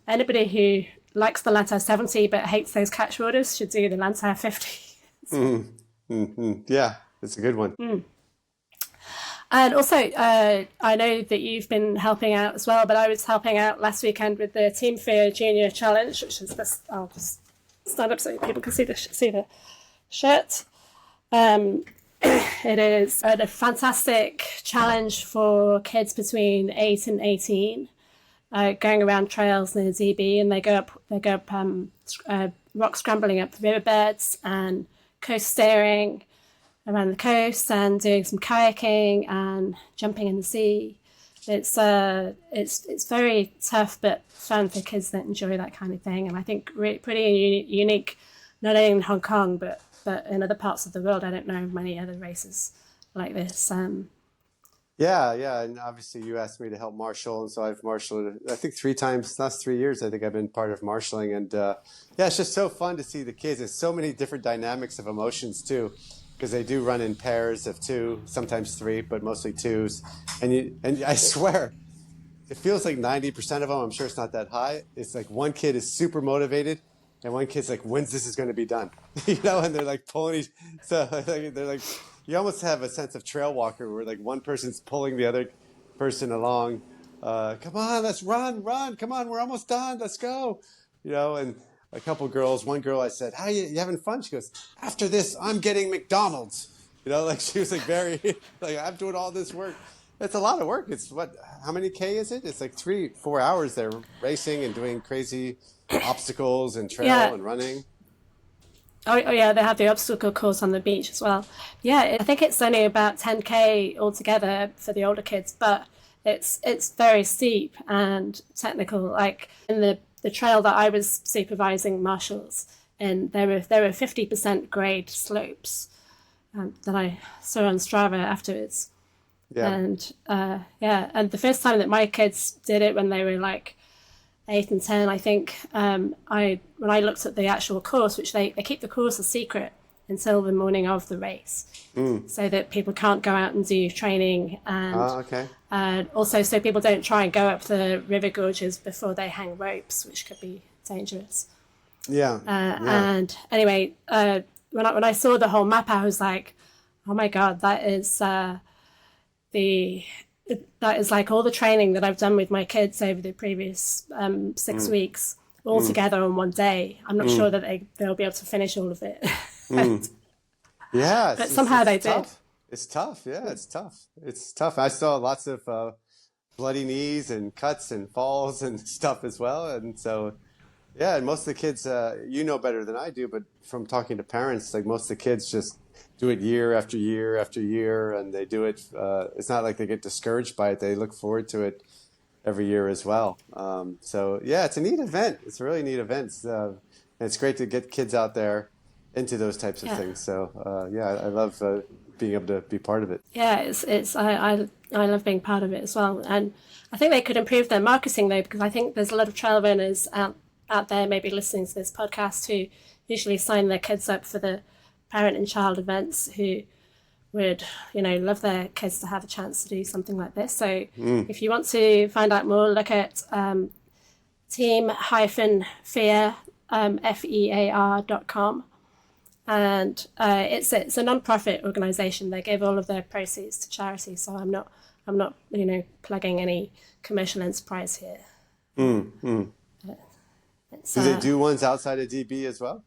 anybody who likes the Lantau 70 but hates those catchwaters should do the Lantau 50. Yeah, it's a good one. And also, I know that you've been helping out as well, but I was helping out last weekend with the Team Fear Junior Challenge, which is this. I'll just stand up so people can see the shirt. It is a fantastic challenge for kids between 8 and 18, going around trails near DB, and they go up rock scrambling up riverbeds and coast steering around the coast and doing some kayaking and jumping in the sea. It's very tough but fun for kids that enjoy that kind of thing, and I think pretty unique, not only in Hong Kong but in other parts of the world. I don't know many other races like this. Yeah, and obviously you asked me to help marshal, and so I've marshaled, I think 3 times, last 3 years, I think I've been part of marshaling, and yeah, it's just so fun to see the kids. There's so many different dynamics of emotions too, because they do run in pairs of 2, sometimes 3, but mostly 2s, and I swear, it feels like 90% of them, I'm sure it's not that high, it's like one kid is super motivated, and one kid's like, when's this is going to be done? And they're like pulling, so they're like, you almost have a sense of trail walker where like one person's pulling the other person along. Come on, let's run. Come on, we're almost done. Let's go. And a couple girls, one girl I said, "How you having fun?" She goes, "After this, I'm getting McDonald's." Like she was like very, like, I'm doing all this work. It's a lot of work. It's how many K is it? It's like 3-4 hours they're racing and doing crazy obstacles and trail and running. Oh yeah, they have the obstacle course on the beach as well. Yeah, I think it's only about 10K altogether for the older kids, but it's very steep and technical. Like in the trail that I was supervising marshals, and there were 50% grade slopes that I saw on Strava afterwards. Yeah. And and the first time that my kids did it, when they were like 8 and 10, I think, when I looked at the actual course, which they keep the course a secret until the morning of the race, so that people can't go out and do training, and also so people don't try and go up the river gorges before they hang ropes, which could be dangerous. And anyway, when I saw the whole map, I was like, oh my God, that is like all the training that I've done with my kids over the previous 6 weeks all together on one day. I'm not sure that they'll be able to finish all of it. Yeah, But somehow they did. tough. It's tough. Yeah, it's tough. It's tough. I saw lots of bloody knees and cuts and falls and stuff as well. And so, yeah, and most of the kids, you know better than I do, but from talking to parents, like most of the kids just do it year after year after year, and they do it. It's not like they get discouraged by it. They look forward to it every year as well. So, yeah, it's a neat event. It's a really neat event. And it's great to get kids out there into those types of things. So, yeah, I love being able to be part of it. Yeah, I love being part of it as well. And I think they could improve their marketing though, because I think there's a lot of trail runners out there maybe listening to this podcast who usually sign their kids up for the parent and child events who would, love their kids to have a chance to do something like this. So if you want to find out more, look at team-fear, fear.com. And it's a non-profit organisation. They give all of their proceeds to charity. So I'm not plugging any commercial enterprise here. Do they do ones outside of DB as well,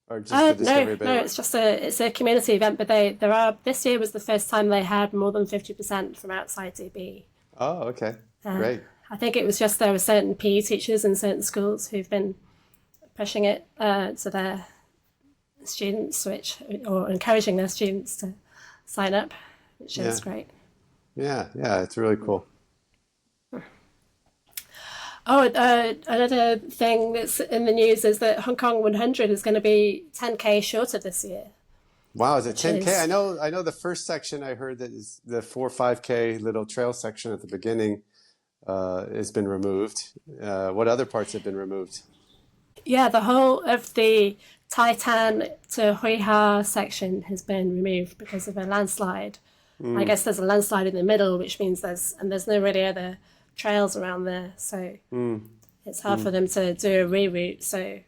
or just the Discovery Bay? No, it's a community event. But this year was the first time they had more than 50% from outside DB. Oh, okay, great. I think it was just there were certain PE teachers in certain schools who've been pushing it to their students, or encouraging their students to sign up, which is great. Yeah, it's really cool. Oh, another thing that's in the news is that Hong Kong 100 is going to be 10K shorter this year. Wow, is it 10K? I know the first section I heard that is the 4-5K little trail section at the beginning has been removed. What other parts have been removed? Yeah, the whole of the Titan to Hui Ha section has been removed because of a landslide. I guess there's a landslide in the middle, which means there's no really other trails around there, so it's hard for them to do a reroute. So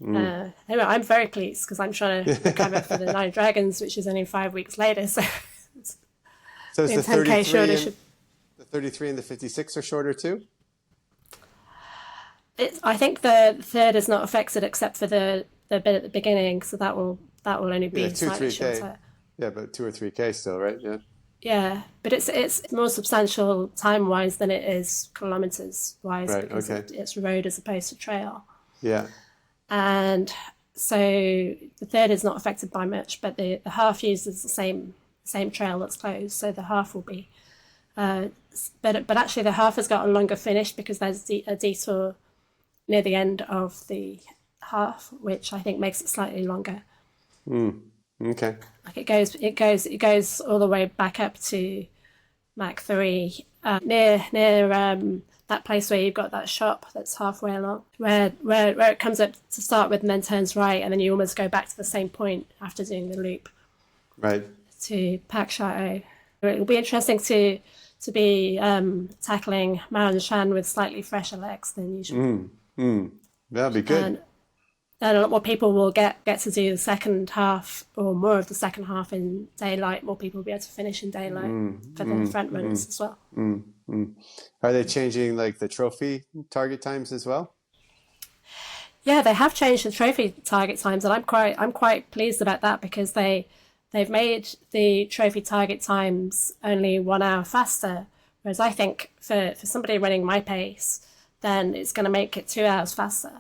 anyway, I'm very pleased because I'm trying to recover for the Nine Dragons, which is only 5 weeks later. So it's the 10K shorter. The 33 and the 56 are shorter too? I think the third is not affected except for the bit at the beginning, so that will only be slightly shorter. Yeah, but 2 or 3K still, right? Yeah. Yeah, but it's more substantial time-wise than it is kilometres-wise, because it's road as opposed to trail. Yeah. And so the third is not affected by much, but the half uses the same trail that's closed, so the half will be. But actually the half has got a longer finish because there's a detour near the end of the half, which I think makes it slightly longer. Okay. Like it goes all the way back up to Mach 3, near that place where you've got that shop that's halfway along, where it comes up to start with and then turns right, and then you almost go back to the same point after doing the loop. Right. To Pak Chateau. It'll be interesting to be tackling Maran Shan with slightly fresher legs than usual. That'll be good. And a lot more people will get to do the second half, or more of the second half, in daylight. More people will be able to finish in daylight for the front runners as well. Are they changing like the trophy target times as well? Yeah, they have changed the trophy target times, and I'm quite pleased about that because they've made the trophy target times only 1 hour faster. Whereas I think for somebody running my pace, then it's going to make it 2 hours faster.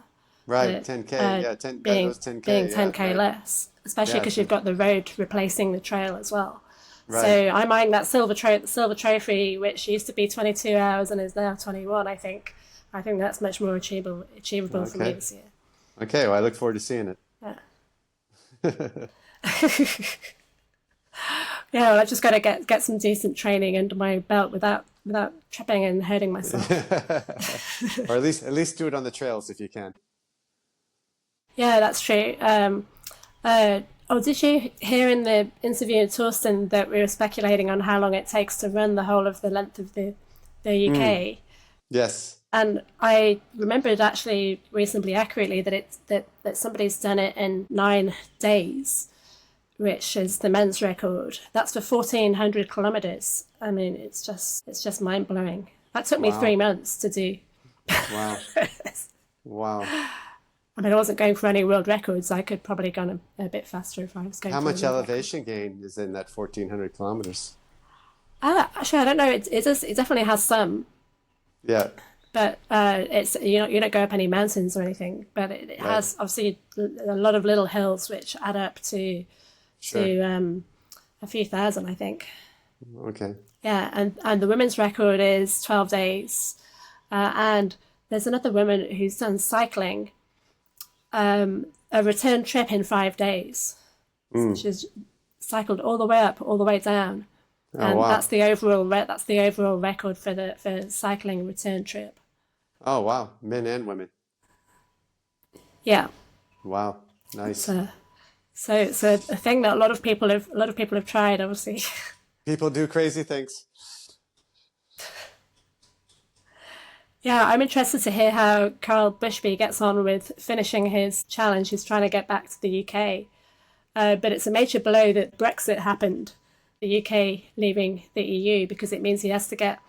Right, 10K, being 10K. Being 10K right. less, especially because you've got the road replacing the trail as well. Right. So I'm eyeing that silver trophy, which used to be 22 hours and is now 21. I think that's much more achievable for me this year. Okay, well, I look forward to seeing it. Yeah, well, I've just got to get some decent training under my belt without tripping and hurting myself. Or at least do it on the trails if you can. Yeah, that's true. Did you hear in the interview with Thorsten that we were speculating on how long it takes to run the whole of the length of the UK? Yes. And I remembered actually reasonably accurately that somebody's done it in 9 days, which is the men's record. That's for 1,400 kilometers. I mean, it's just mind blowing. That took me Wow. 3 months to do. Wow. Wow. I mean, I wasn't going for any world records. I could probably gone a bit faster if I was going How for much a world record. elevation gain is in that 1,400 kilometers? Actually, I don't know. It definitely has some, Yeah. but it's you don't go up any mountains or anything. But it Right. has obviously a lot of little hills which add up to Sure. a few thousand, I think. Okay. Yeah, and the women's record is 12 days, and there's another woman who's done cycling, a return trip in 5 days. So she's cycled all the way up, all the way down. Oh, And wow. that's the overall record for cycling return trip. Oh, wow. Men and women. Yeah. Wow. Nice. So it's a thing that a lot of people have tried, obviously. People do crazy things. Yeah, I'm interested to hear how Carl Bushby gets on with finishing his challenge. He's trying to get back to the UK. But it's a major blow that Brexit happened, the UK leaving the EU, because it means he has to get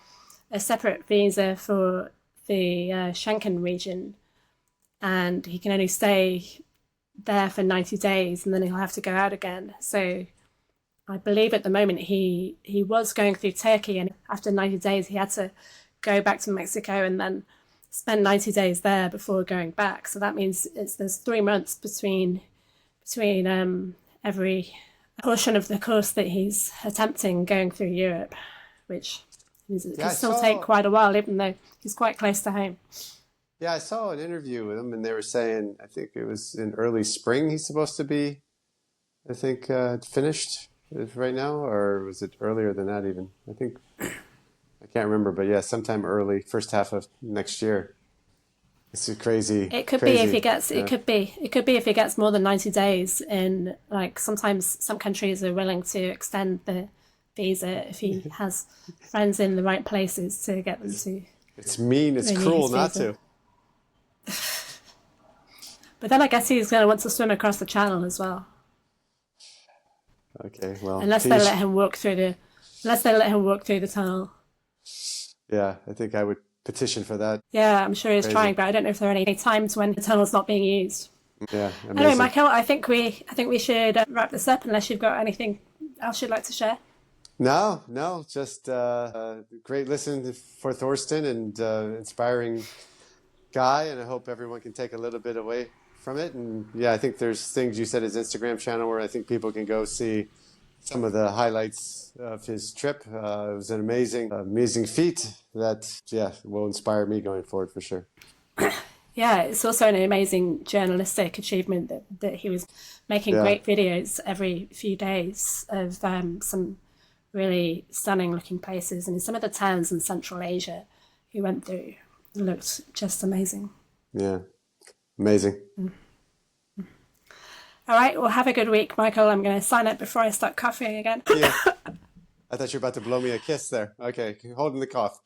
a separate visa for the Schengen region, and he can only stay there for 90 days and then he'll have to go out again. So I believe at the moment he was going through Turkey, and after 90 days he had to go back to Mexico and then spend 90 days there before going back. So that means there's 3 months between every portion of the course that he's attempting going through Europe, which means it can still take quite a while, even though he's quite close to home. Yeah, I saw an interview with him, and they were saying, I think it was in early spring he's supposed to be, I think, finished right now, or was it earlier than that even? I think, I can't remember, but yeah, sometime early, first half of next year. It's a crazy. It could crazy, be if he gets. yeah. It could be if he gets more than 90 days. In like sometimes some countries are willing to extend the visa if he has friends in the right places to get them to. It's mean, it's renew cruel his not visa. to. But then I guess he's going to want to swim across the channel as well, Okay, well, unless they let him walk through the tunnel. Yeah, I think I would petition for that. Yeah, I'm sure he's Crazy. trying, but I don't know if there are any times when the tunnel's not being used. Yeah, Anyway, amazing. Michael, I think we should wrap this up unless you've got anything else you'd like to share. No, just great listen for Thorsten, and inspiring guy, and I hope everyone can take a little bit away from it. And yeah, I think there's things you said, his Instagram channel, where I think people can go see some of the highlights of his trip. It was an amazing feat that, yeah, will inspire me going forward for sure. Yeah, it's also an amazing journalistic achievement that he was making Yeah. great videos every few days of some really stunning looking places. And in some of the towns in Central Asia he went through, it looked just amazing. Yeah, amazing. All right, well, have a good week, Michael. I'm going to sign up before I start coughing again. Yeah. I thought you were about to blow me a kiss there. Okay, holding the cough.